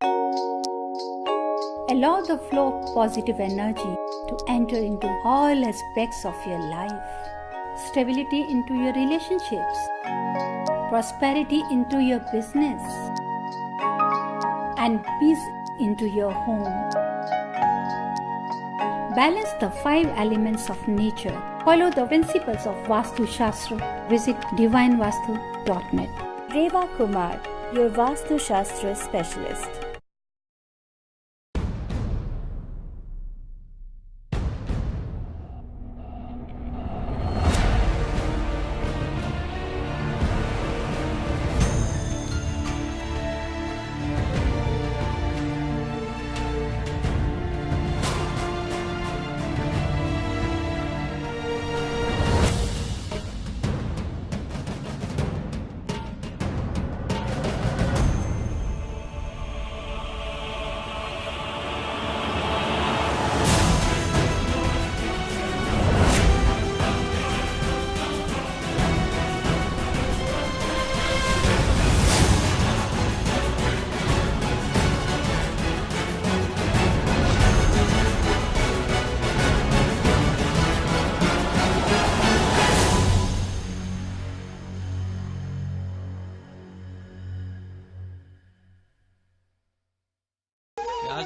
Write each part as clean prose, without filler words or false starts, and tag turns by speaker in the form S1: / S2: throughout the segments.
S1: Allow the flow of positive energy to enter into all aspects of your life. Stability into your relationships. Prosperity into your business. And peace into your home. Balance the 5 elements of nature. Follow the principles of Vastu Shastra. Visit divinevastu.net.
S2: Reva Kumar, your Vastu Shastra specialist.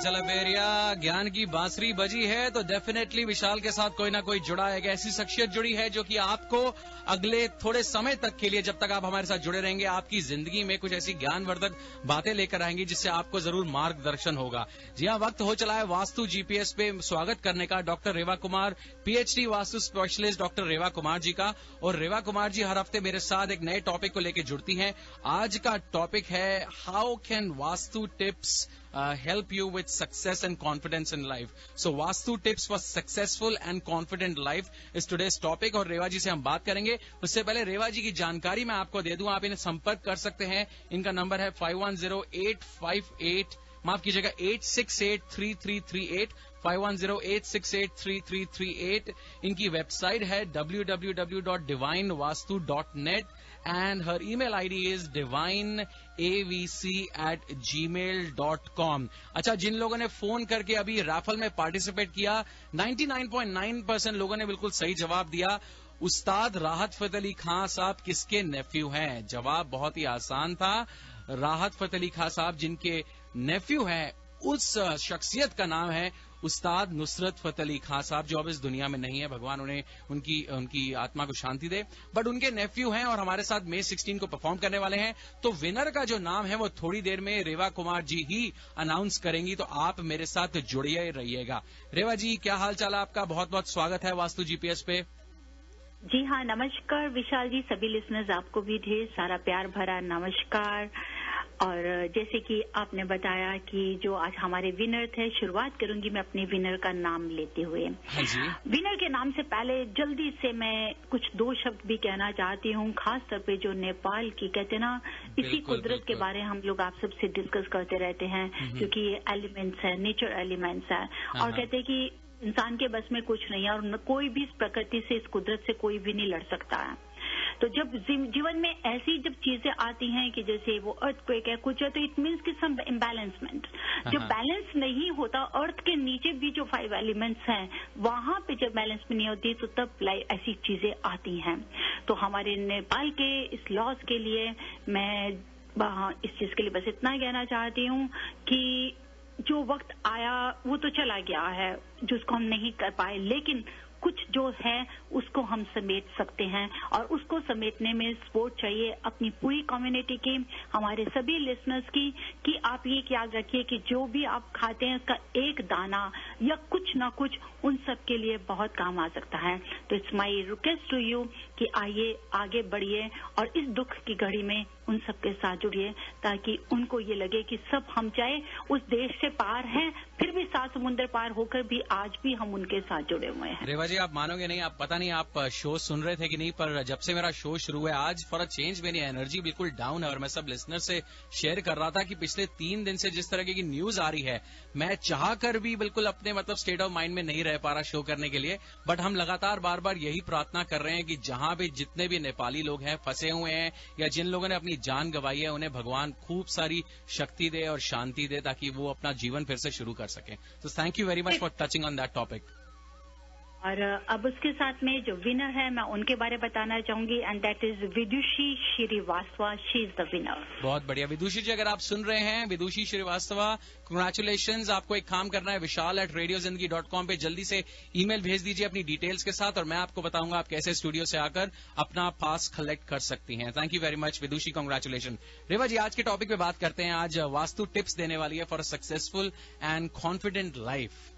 S3: चला बेरिया ज्ञान की बांसुरी बजी है तो definitely विशाल के साथ कोई ना कोई जुड़ा है, ऐसी शख्सियत जुड़ी है जो कि आपको अगले थोड़े समय तक के लिए, जब तक आप हमारे साथ जुड़े रहेंगे, आपकी जिंदगी में कुछ ऐसी ज्ञानवर्धक बातें लेकर आएंगी जिससे आपको जरूर मार्गदर्शन होगा। जी हाँ, वक्त हो चला है वास्तु जीपीएस पे स्वागत करने का doctor Reva Kumar, PhD vastu specialist doctor Reva Kumar ji का। और रेवा कुमार जी हर हफ्ते मेरे साथ एक नए टॉपिक को लेकर जुड़ती हैं। आज का टॉपिक है how can vastu tips help you with success and confidence in life. So Vastu tips for successful and confident life is today's topic और रेवा जी से हम बात करेंगे। उससे पहले रेवा जी की जानकारी मैं आपको दे दूं, आप इन्हें संपर्क कर सकते हैं। इनका नंबर है 510858, माफ कीजिएगा 8683338, 5108683338। इनकी वेबसाइट है www.divinevastu.net and her email ID is divineavc@gmail.com। अच्छा, जिन लोगों ने फोन करके अभी राफल में पार्टिसिपेट किया, 99.9% लोगों ने बिल्कुल सही जवाब दिया। उस्ताद राहत फतेह अली खां साहब किसके नेफ्यू हैं? जवाब बहुत ही आसान था। राहत फतेह अली खां साहब जिनके नेफ्यू हैं, उस शख्सियत का नाम है उस्ताद नुसरत फतेह अली खां साहब, जो अब इस दुनिया में नहीं है। भगवान उन्हें उनकी आत्मा को शांति दे। बट उनके नेफ्यू हैं और हमारे साथ मई 16 को परफॉर्म करने वाले हैं। तो विनर का जो नाम है वो थोड़ी देर में रेवा कुमार जी ही अनाउंस करेंगी, तो आप मेरे साथ जुड़िए रहिएगा। रेवा जी, क्या हाल चाल है आपका? बहुत बहुत स्वागत है वास्तु जीपीएस पे।
S4: जी हाँ, नमस्कार विशाल जी, सभी लिसनर्स आपको भी ढेर सारा प्यार भरा नमस्कार। और जैसे कि आपने बताया कि जो आज हमारे विनर थे, शुरुआत करूंगी मैं अपने विनर का नाम लेते हुए।
S3: हाँ जी।
S4: विनर के नाम से पहले जल्दी से मैं कुछ 2 शब्द भी कहना चाहती हूँ, खास तौर पे जो नेपाल की कहते ना, इसी कुदरत के बारे हम लोग आप सबसे डिस्कस करते रहते हैं, क्योंकि ये एलिमेंट्स है, नेचर एलिमेंट्स है। और कहते हैं कि इंसान के बस में कुछ नहीं है और कोई भी इस प्रकृति से, इस कुदरत से कोई भी नहीं लड़ सकता है। तो जब जीवन में ऐसी जब चीजें आती हैं कि जैसे वो अर्थक्वेक है, कुछ है, तो इट मीन्स कि सम इम्बैलेंसमेंट, जब बैलेंस नहीं होता, अर्थ के नीचे भी जो 5 एलिमेंट्स हैं, वहां पे जब बैलेंस में नहीं होती तो तब ऐसी चीजें आती हैं। तो हमारे नेपाल के इस लॉस के लिए मैं इस चीज के लिए बस इतना कहना चाहती हूँ कि जो वक्त आया वो तो चला गया है, जिसको हम नहीं कर पाए, लेकिन कुछ जो है उसको हम समेट सकते हैं। और उसको समेटने में सपोर्ट चाहिए अपनी पूरी कम्युनिटी की, हमारे सभी लिसनर्स की, कि आप ये याद रखिए कि जो भी आप खाते हैं उसका एक दाना या कुछ ना कुछ उन सब के लिए बहुत काम आ सकता है। तो it's my request to you कि आइए आगे बढ़िए और इस दुख की घड़ी में उन सबके साथ जुड़िए, ताकि उनको ये लगे कि सब हम चाहे उस देश से पार हैं, फिर भी 7 समुद्र पार होकर भी आज भी हम उनके साथ जुड़े हुए हैं।
S3: रेवा जी, आप मानोगे नहीं, आप पता नहीं आप शो सुन रहे थे कि नहीं, पर जब से मेरा शो शुरू हुआ आज फॉर अ चेंज मेरी एनर्जी बिल्कुल डाउन है। और मैं सब लिसनर से शेयर कर रहा था कि पिछले 3 दिन से जिस तरह की न्यूज आ रही है, मैं चाह कर भी बिल्कुल अपने स्टेट ऑफ माइंड में नहीं रह पा रहा शो करने के लिए। बट हम लगातार बार बार यही प्रार्थना कर रहे हैं कि जहां जहाँ भी जितने भी नेपाली लोग हैं फंसे हुए हैं या जिन लोगों ने अपनी जान गंवाई है, उन्हें भगवान खूब सारी शक्ति दे और शांति दे ताकि वो अपना जीवन फिर से शुरू कर सकें। तो thank you very much for touching on that topic.
S4: और अब उसके साथ में जो विनर है मैं उनके बारे में बताना चाहूंगी, and that is Vidushi Srivastava. She is the winner.
S3: बहुत बढ़िया विदुषी जी, अगर आप सुन रहे हैं, विदुषी श्रीवास्तवा कंग्रेचुलेशंस। आपको एक काम करना है, vishal@radiozindagi.com पे जल्दी से ईमेल भेज दीजिए अपनी डिटेल्स के साथ और मैं आपको बताऊंगा आप कैसे स्टूडियो से आकर अपना पास कलेक्ट कर सकती हैं। Thank you very much Vidushi, congratulation. Reva ji, आज के टॉपिक पे बात करते हैं। आज वास्तु टिप्स देने वाली है for a successful and confident life.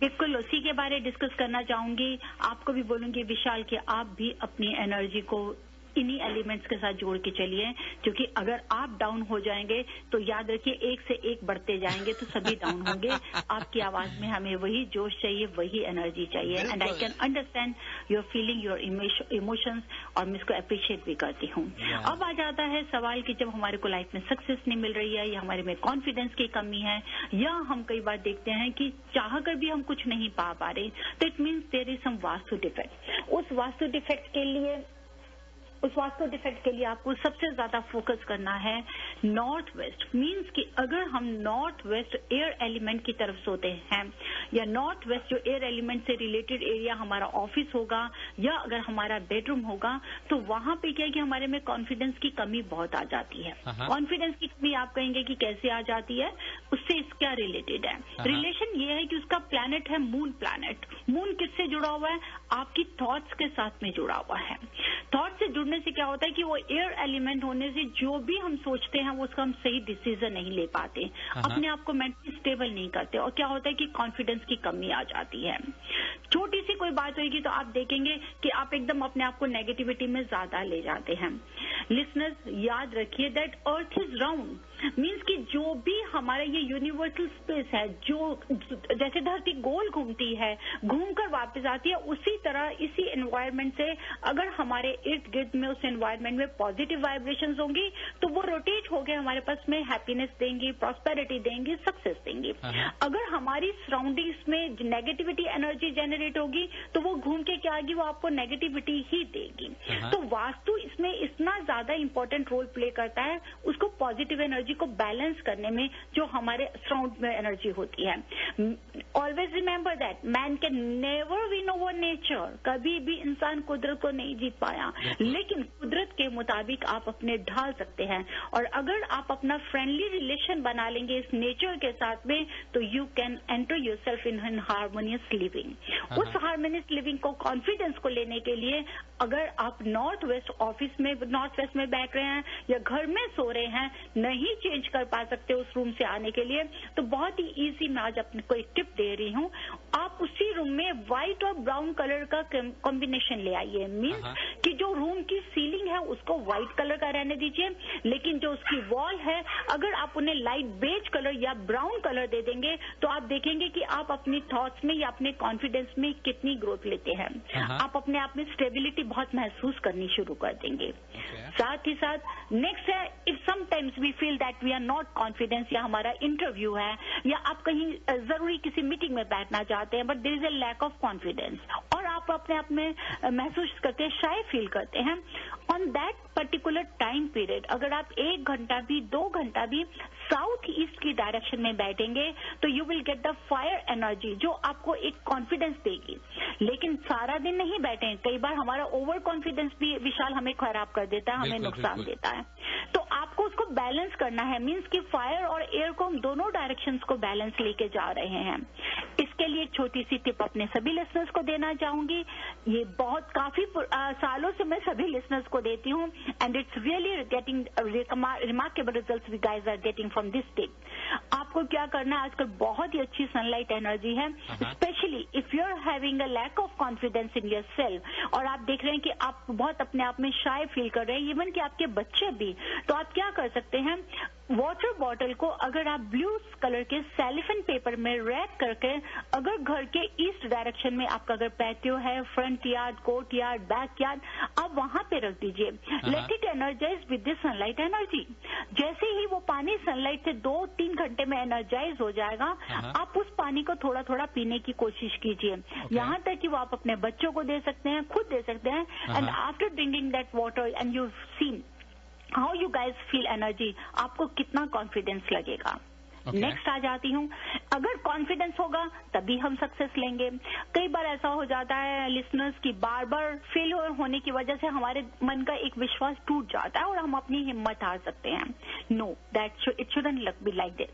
S4: बिल्कुल उसी के बारे डिस्कस करना चाहूंगी। आपको भी बोलूंगी विशाल कि आप भी अपनी एनर्जी को इन्हीं एलिमेंट्स के साथ जोड़ के चलिए, क्योंकि अगर आप डाउन हो जाएंगे तो याद रखिए एक से एक बढ़ते जाएंगे तो सभी डाउन होंगे। आपकी आवाज में हमें वही जोश चाहिए, वही एनर्जी चाहिए। And I can understand your feeling, your emotions, और मैं इसको अप्रिशिएट भी करती हूँ। अब आ जाता है सवाल कि जब हमारे को लाइफ में सक्सेस नहीं मिल रही है या हमारे में कॉन्फिडेंस की कमी है, या हम कई बार देखते हैं कि चाह कर भी हम कुछ नहीं पा रहे, तो it means there is some vastu defect. उस वास्तु डिफेक्ट के लिए आपको सबसे ज्यादा फोकस करना है नॉर्थ वेस्ट। मीन्स कि अगर हम नॉर्थ वेस्ट एयर एलिमेंट की तरफ सोते हैं या नॉर्थ वेस्ट जो एयर एलिमेंट से रिलेटेड एरिया हमारा ऑफिस होगा या अगर हमारा बेडरूम होगा, तो वहां पे क्या है कि हमारे में कॉन्फिडेंस की कमी बहुत आ जाती है। कॉन्फिडेंस की कमी आप कहेंगे कि कैसे आ जाती है, उससे क्या रिलेटेड है? रिलेशन ये है कि उसका प्लैनेट है मून प्लैनेट। मून किससे जुड़ा हुआ है? आपकी थॉट्स के साथ में जुड़ा हुआ है। थॉट से जुड़ने से क्या होता है कि वो एयर एलिमेंट होने से जो भी हम सोचते हैं वो उसका हम सही डिसीजन नहीं ले पाते, अपने आप को मेंटली स्टेबल नहीं करते, और क्या होता है कि कॉन्फिडेंस की कमी आ जाती है। छोटी सी कोई बात होगी तो आप देखेंगे कि आप एकदम अपने आप को नेगेटिविटी में ज्यादा ले जाते हैं। लिसनर्स, याद रखिए that earth is round. Means कि जो भी हमारा ये यूनिवर्सल स्पेस है, जो जैसे धरती गोल घूमती है, घूमकर वापस आती है, उसी तरह इसी एनवायरनमेंट से अगर हमारे इर्द गिर्द में उस एनवायरनमेंट में पॉजिटिव वाइब्रेशंस होंगी तो वो रोटेट होकर हमारे पास में हैप्पीनेस देंगी, प्रॉस्पेरिटी देंगी, सक्सेस देंगी। अगर हमारी सराउंडिंग्स में नेगेटिविटी एनर्जी जनरेट होगी तो वो घूम के क्या आएगी, वो आपको नेगेटिविटी ही देगी। तो वास्तु इसमें इतना ज्यादा इंपॉर्टेंट रोल प्ले करता है उसको पॉजिटिव एनर्जी को बैलेंस करने में, जो हमारे सराउंड में एनर्जी होती है। Always remember that man can never win over nature. कभी भी इंसान कुदरत को नहीं जीत पाया, लेकिन कुदरत के मुताबिक आप अपने ढाल सकते हैं। और अगर आप अपना फ्रेंडली रिलेशन बना लेंगे इस नेचर के साथ में, तो you can enter yourself in harmonious living. उस हार्मोनियस लिविंग को, कॉन्फिडेंस को लेने के लिए अगर आप नॉर्थ वेस्ट ऑफिस में, नॉर्थ वेस्ट में बैठ रहे हैं या घर में सो रहे हैं, नहीं चेंज कर पा सकते उस रूम से आने के लिए, तो बहुत ही इजी मैं आज अपने को एक टिप दे रही हूँ। आप उसी रूम में व्हाइट और ब्राउन कलर का कॉम्बिनेशन ले आइए। मीन्स कि जो रूम की सीलिंग है उसको व्हाइट कलर का रहने दीजिए, लेकिन जो उसकी वॉल है अगर आप उन्हें लाइट बेज कलर या ब्राउन कलर दे देंगे तो आप देखेंगे कि आप अपनी थॉट्स में या अपने कॉन्फिडेंस में कितनी ग्रोथ लेते हैं। आप अपने आप में स्टेबिलिटी बहुत महसूस करनी शुरू कर देंगे। साथ ही साथ नेक्स्ट है, if sometimes we feel that we are not confidence, या हमारा इंटरव्यू है या आप कहीं जरूरी किसी मीटिंग में बैठना चाहते हैं but there is a lack of confidence और आप अपने आप में महसूस करते हैं, शाय फील करते हैं, on that particular time period अगर आप 1 घंटा भी 2 घंटा भी साउथ ईस्ट की डायरेक्शन में बैठेंगे तो you will get the fire energy जो आपको एक कॉन्फिडेंस देगी। लेकिन सारा दिन नहीं बैठे, कई बार हमारा ओवर कॉन्फिडेंस भी विशाल हमें खराब कर देता है, हमें नुकसान देता है। तो आपको उसको बैलेंस करना है। मीन्स कि फायर और एयर को हम दोनों डायरेक्शंस को बैलेंस लेके जा रहे हैं। इसके लिए एक छोटी सी टिप अपने सभी लिसनर्स को देना चाहूंगी। ये बहुत काफी सालों से मैं सभी लिसनर्स को देती हूँ, and it's really getting remarkable results we guys are getting from this tip. आपको क्या करना है, आजकल बहुत ही अच्छी सनलाइट एनर्जी है, specially if you are having a lack of confidence in yourself और आप देख रहे हैं कि आप बहुत अपने आप में शाय फील कर रहे हैं, इवन कि आपके बच्चे भी, तो आप क्या कर सकते हैं, वाटर बॉटल को अगर आप ब्लू कलर के सेलिफन पेपर में रैप करके अगर घर के ईस्ट डायरेक्शन में आपका अगर पैटियो है, front yard, court yard, back yard, आप वहां पे रख दीजिए। Let it energize with this sunlight energy. जैसे ही वो पानी सनलाइट से 2-3 घंटे में एनर्जाइज हो जाएगा। आप उस पानी को थोड़ा थोड़ा पीने की कोशिश कीजिए, यहाँ तक कि वो आप अपने बच्चों को दे सकते हैं, खुद दे सकते हैं। And after drinking that water and you seen how you guys feel energy, आपको कितना कॉन्फिडेंस लगेगा। नेक्स्ट आ जाती हूँ, अगर कॉन्फिडेंस होगा तभी हम सक्सेस लेंगे। कई बार ऐसा हो जाता है लिसनर्स की बार बार फेलियर होने की वजह से हमारे मन का एक विश्वास टूट जाता है और हम अपनी हिम्मत हार सकते हैं। No, that it shouldn't be like this.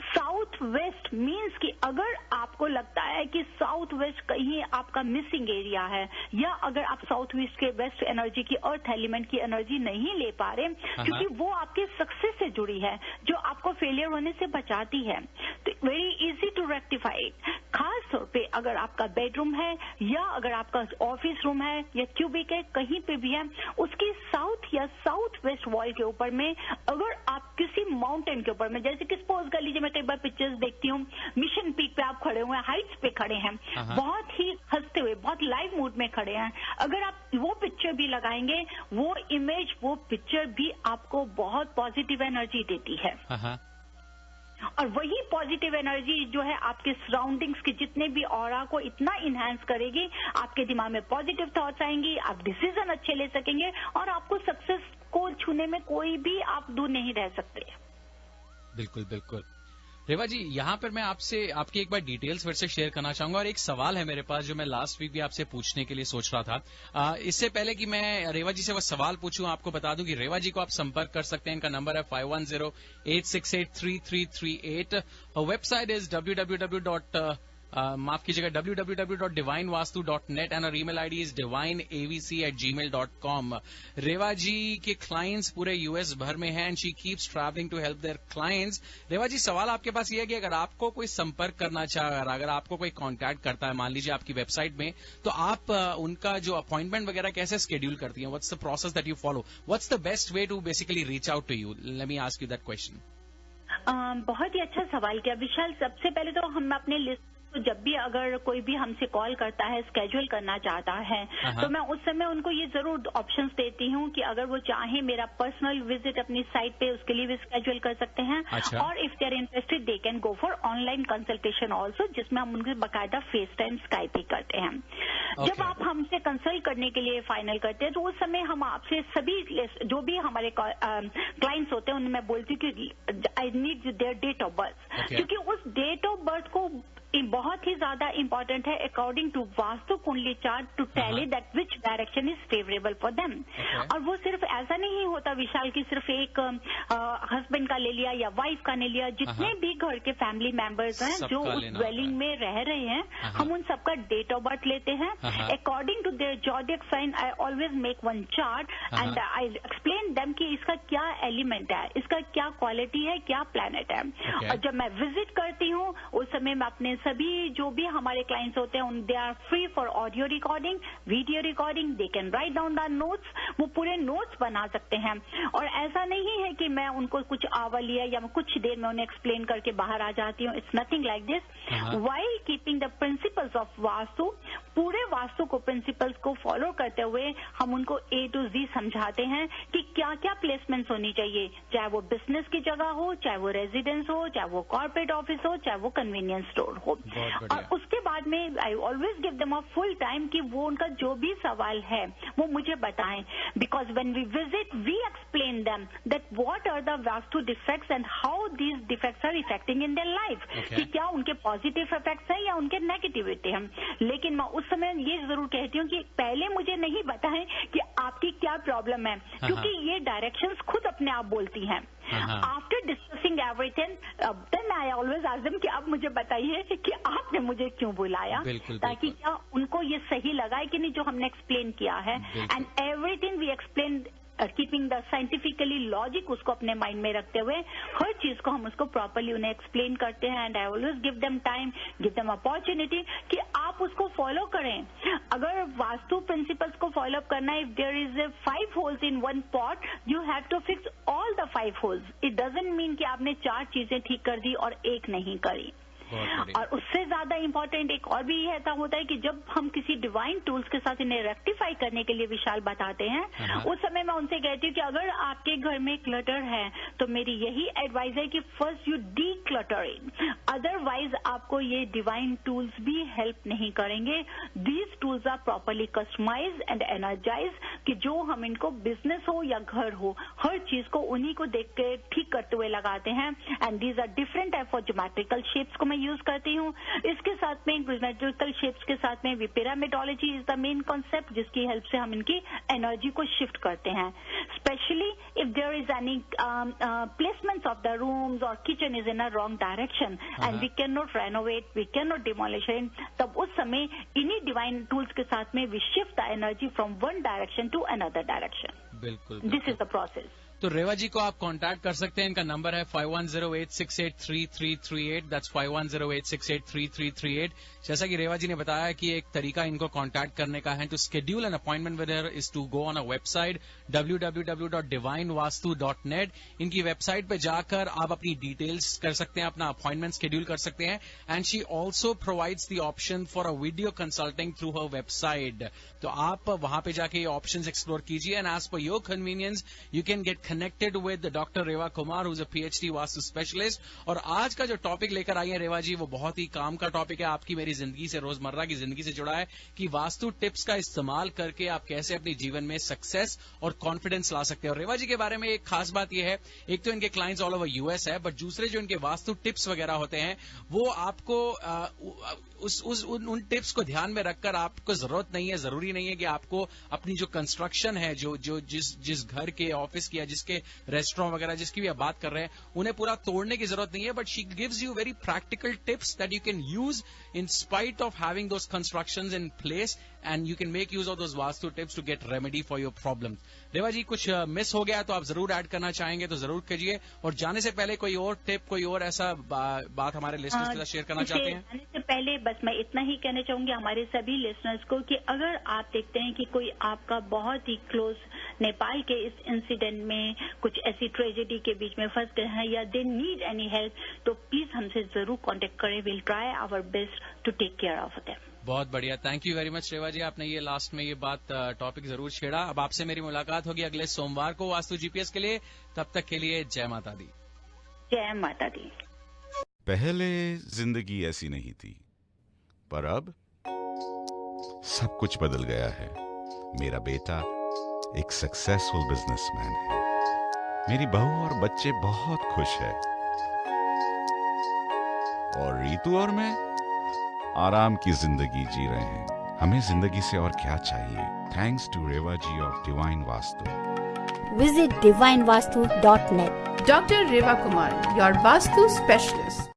S4: South west means कि अगर आपको लगता है कि साउथ वेस्ट कहीं आपका मिसिंग एरिया है, या अगर आप साउथ वेस्ट के वेस्ट एनर्जी की, अर्थ एलिमेंट की एनर्जी नहीं ले पा रहे क्योंकि वो आपके सक्सेस से जुड़ी है, जो आपको फेलियर होने से बचाती है, तो very easy to rectify it. खास तौर पे अगर आपका बेडरूम है या अगर आपका ऑफिस रूम है या क्यूबिक है, कहीं पे भी है, उसकी साउथ या साउथ वेस्ट वॉल के ऊपर में अगर आप किसी माउंटेन के ऊपर में, जैसे कि सपोज कर लीजिए, मैं कई बार पिक्चर्स देखती हूँ, मिशन पीक पे आप खड़े हुए हैं, हाइट्स पे खड़े हैं, बहुत ही हंसते हुए, बहुत लाइव मूड में खड़े हैं, अगर आप वो पिक्चर भी लगाएंगे, वो इमेज, वो पिक्चर भी आपको बहुत पॉजिटिव एनर्जी देती है। और वही पॉजिटिव एनर्जी जो है आपके सराउंडिंग्स के जितने भी ऑरा को इतना इनहैंस करेगी, आपके दिमाग में पॉजिटिव थॉट्स आएंगी, आप डिसीजन अच्छे ले सकेंगे और आपको सक्सेस को छूने में कोई भी आप दूर नहीं रह सकते।
S3: बिल्कुल बिल्कुल। रेवा जी, यहाँ पर मैं आपसे आपकी एक बार डिटेल्स फिर से शेयर करना चाहूंगा और एक सवाल है मेरे पास जो मैं लास्ट वीक भी आपसे पूछने के लिए सोच रहा था। इससे पहले कि मैं रेवा जी से वो सवाल पूछूं, आपको बता दूं कि रेवा जी को आप संपर्क कर सकते हैं। इनका नंबर है 5108683338। Website is www. माफ कीजिएगा www.divinevastu.net एंड और email ID is divineavc@gmail.com। Reva ji के क्लाइंट्स पूरे यूएस भर में हैं and she keeps travelling to help their clients. Reva ji, सवाल आपके पास ये है कि अगर आपको कोई संपर्क करना चाहे, अगर आपको कोई कांटेक्ट करता है, मान लीजिए आपकी वेबसाइट में, तो आप उनका जो अपॉइंटमेंट वगैरह कैसे शेड्यूल करती हैं? What's the process that you follow? What's the best way to basically reach out to you? Let me ask you that question.
S4: बहुत ही अच्छा सवाल किया विशाल। सबसे पहले तो हम अपने लिस्ट, तो जब भी अगर कोई भी हमसे कॉल करता है, स्केड्यूल करना चाहता है, तो मैं उस समय उनको ये जरूर ऑप्शंस देती हूँ कि अगर वो चाहे मेरा पर्सनल विजिट अपनी साइट पे, उसके लिए भी स्केड्यूल कर सकते हैं। और if they are interested they can go for online consultation also, जिसमें हम उनके बाकायदा फेस टाइम स्काइप ही करते हैं। जब आप हमसे कंसल्ट करने के लिए फाइनल करते हैं, तो उस समय हम आपसे सभी जो भी हमारे क्लाइंट्स होते हैं उनमें मैं बोलती हूँ कि I need their date of birth, क्योंकि उस डेट ऑफ बर्थ को बहुत ही ज्यादा इंपॉर्टेंट है according to vastu kundli chart to tell it that which direction is favourable for them. और वो सिर्फ ऐसा नहीं होता विशाल की सिर्फ एक हस्बैंड का ले लिया या वाइफ का ले लिया, जितने भी घर के फैमिली मेंबर्स हैं जो उस ड्वेलिंग में रह रहे हैं, हम उन सबका डेट ऑफ बर्थ लेते हैं according to their zodiac sign. I always make one chart and I explain them कि इसका क्या एलिमेंट है, इसका क्या क्वालिटी है, क्या प्लैनेट है। और जब मैं विजिट करती हूँ उस समय मैं अपने सभी जो भी हमारे क्लाइंट्स होते हैं they are free for audio recording, video recording, they can write down the notes, वो पूरे नोट्स बना सकते हैं। और ऐसा नहीं है कि मैं उनको कुछ आवर लिया या मैं कुछ देर में उन्हें एक्सप्लेन करके बाहर आ जाती हूँ। It's nothing like this. While keeping the principles of vastu, पूरे वास्तु को प्रिंसिपल्स को फॉलो करते हुए हम उनको A to Z समझाते हैं कि क्या क्या प्लेसमेंट्स होनी चाहिए, चाहे वो बिजनेस की जगह हो, चाहे वो रेजिडेंस हो, चाहे वो कॉर्पोरेट ऑफिस हो, चाहे वो कन्वीनियंस स्टोर हो। और उसके बाद में आई always give them a full time कि वो उनका जो भी सवाल है वो मुझे बताएं, because when we visit we explain them that what are the vastu defects and how these defects are affecting in their life, कि क्या उनके पॉजिटिव इफेक्ट्स हैं या उनके नेगेटिविटी हैं। लेकिन मैं उस समय ये जरूर कहती हूँ कि पहले मुझे नहीं बताएं कि आपकी क्या प्रॉब्लम है, क्योंकि ये डायरेक्शंस खुद अपने आप बोलती हैं। After discussing everything then I always ask them कि आप मुझे बताइए कि आपने मुझे क्यों बुलाया, ताकि क्या उनको ये सही लगा कि नहीं जो हमने एक्सप्लेन किया है। And everything we explain keeping the scientifically logic, उसको अपने माइंड में रखते हुए हर चीज को हम उसको प्रॉपरली उन्हें एक्सप्लेन करते हैं। And I always give them time, give them opportunity कि आप उसको फॉलो करें। अगर वास्तु प्रिंसिपल्स को फॉलो अप करना है, if there is 5 holes in one pot you have to fix all the 5 holes. It doesn't mean कि आपने 4 चीजें ठीक कर दी और एक नहीं करी।
S3: बहुत बढ़िया।
S4: और उससे ज्यादा इम्पोर्टेंट एक और भी ऐसा होता है कि जब हम किसी डिवाइन टूल्स के साथ इन्हें रेक्टिफाई करने के लिए विशाल बताते हैं, उस समय मैं उनसे कहती हूँ कि अगर आपके घर में क्लटर है तो मेरी यही एडवाइस है कि first you declutter it, otherwise आपको ये डिवाइन टूल्स भी हेल्प नहीं करेंगे। These tools are properly customize and energize, कि जो हम इनको बिजनेस हो या घर हो, हर चीज को उन्हीं को देख के ठीक करते हुए लगाते हैं। And these are different type of geometrical shapes को मैं यूज करती हूँ। इसके साथ में ज्योमेट्रिकल शेप्स के साथ में pyramidology is the main concept, जिसकी हेल्प से हम इनकी एनर्जी को शिफ्ट करते हैं। Specially if there is any placements of the rooms और kitchen is in a wrong direction and we can not renovate, we can not demolish it, तब उस समय इन्हीं डिवाइन टूल्स के साथ में we shift the energy from one direction to another direction.
S3: बिल्कुल,
S4: this is the process.
S3: तो रेवा जी को आप कांटेक्ट कर सकते हैं। इनका नंबर है 5108683338। दैट्स 5108683338। जैसा कि रेवा जी ने बताया कि एक तरीका इनको कांटेक्ट करने का है to schedule an appointment with her is to go on a website www.divinevastu.net। इनकी वेबसाइट पे जाकर आप अपनी डिटेल्स कर सकते हैं, अपना अपॉइंटमेंट शेड्यूल कर सकते हैं। And she also provides the option for a video consulting through her website. तो आप वहां पे जाके ये ऑप्शंस एक्सप्लोर कीजिए and as per your convenience you can get connected with doctor Reva Kumar, who is a PhD vastu specialist. और आज का जो टॉपिक लेकर आई है रेवा जी, वो बहुत ही काम का टॉपिक है, आपकी मेरी जिंदगी से, रोजमर्रा की जिंदगी से जुड़ा है कि वास्तु टिप्स का इस्तेमाल करके आप कैसे अपने जीवन में सक्सेस और कॉन्फिडेंस ला सकते हैं। और रेवा जी के बारे में एक खास बात यह है, एक तो इनके क्लाइंट्स ऑल ओवर US है, बट दूसरे जो इनके वास्तु टिप्स वगैरह होते हैं वो आपको उन टिप्स को ध्यान में रखकर आपको जरूरत नहीं है, जरूरी नहीं है कि आपको अपनी जो कंस्ट्रक्शन है, जो जिस घर के, ऑफिस की या जिसके रेस्टोरेंट वगैरह जिसकी भी आप बात कर रहे हैं, उन्हें पूरा तोड़ने की जरूरत नहीं है। But she gives you very practical tips that you can use in spite of having those constructions in place, and you can make use of those vastu tips to get remedy for your problem. Reva ji, कुछ miss हो गया तो आप जरूर add करना चाहेंगे तो जरूर कीजिए। और जाने से पहले कोई और टिप, कोई और ऐसा बात हमारे लिसनर्स के साथ शेयर करना चाहते हैं?
S4: जाने से पहले बस मैं इतना ही कहना चाहूंगी हमारे सभी लिसनर्स को कि अगर आप देखते हैं कि कोई आपका बहुत ही क्लोज नेपाल के इस इंसिडेंट में कुछ ऐसी ट्रेजेडी के बीच में फंस गए हैं या दे नीड एनी हेल्प, तो प्लीज हमसे जरूर कांटेक्ट करें। Will try our best to take care of them.
S3: बहुत बढ़िया, thank you very much Reva ji, आपने ये लास्ट में ये बात टॉपिक जरूर छेड़ा। अब आपसे मेरी मुलाकात होगी अगले सोमवार को वास्तु GPS के लिए। तब तक के लिए जय माता दी।
S4: जय माता दी।
S5: पहले जिंदगी ऐसी नहीं थी, पर अब सब कुछ बदल गया है। मेरा बेटा एक सक्सेसफुल बिजनेसमैन है, मेरी बहू और बच्चे बहुत खुश है, और रीतू और मैं आराम की जिंदगी जी रहे हैं। हमें जिंदगी से और क्या चाहिए? Thanks to Reva ji of divine Vastu.
S2: Visit divinevastu.net.
S6: Dr. Reva Kumar, your Vastu specialist.